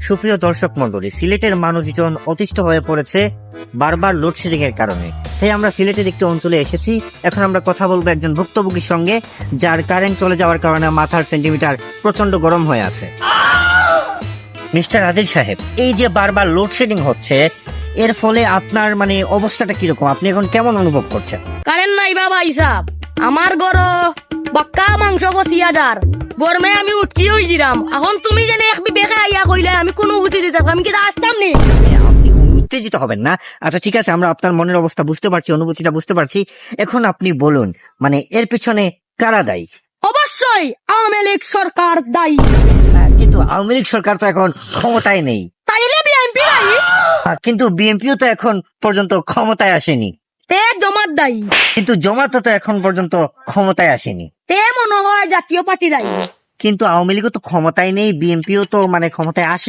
সুপ্রিয় দর্শক মন্ডলী, সিলেটের মানুষজন অতিষ্ঠ হয়ে পড়েছে বারবার লোডশেডিং এর কারণে। তাই আমরা সিলেটের একটি অঞ্চলে এসেছি। এখন আমরা কথা বলবো একজন ভুক্তভোগীর সঙ্গে, যার কারেন্ট চলে যাওয়ার কারণে মাথার সেন্টিমিটার প্রচন্ড গরম হয়ে আছে। মিস্টার আদিল সাহেব, এই যে বারবার লোডশেডিং হচ্ছে, এর ফলে আপনার অবস্থাটা কিরকম? আপনি এখন কেমন অনুভব করছেন? কারেন্ট নাই বাবা হিসাব আমার গরো বাক্কা মাংস 25,000 গরমে আমি উঠকি হইছিলাম। এখন তুমি যেন এক বিবেকে আইয়া কইলে আমি কোনো উঠি দিতাম, আমি কি আসতাম নি? আপনি উত্তেজিত হবেন না। আচ্ছা ঠিক আছে, আমরা আপনার মনের অবস্থা বুঝতে পারছি, অনুভূতিটা বুঝতে পারছি। এখন আপনি বলুন, এর পিছনে কারা দায়ী? অবশ্যই আওয়ামী লীগ সরকার দায়ী। কিন্তু আওয়ামী লীগ সরকার তো এখন ক্ষমতায় নেই। তাইলে বিএনপি দায়ী। কিন্তু বিএনপিও তো এখন পর্যন্ত ক্ষমতায় আসেনি। তে জমাত দায়ী। কিন্তু জামাতও তো এখন পর্যন্ত ক্ষমতায় আসেনি। তে মনে হয় জাতীয় পার্টি দায়ী। কিন্তু আওয়ামী লীগও তো ক্ষমতায় নেই, বিএনপিও তো ক্ষমতায় আসে।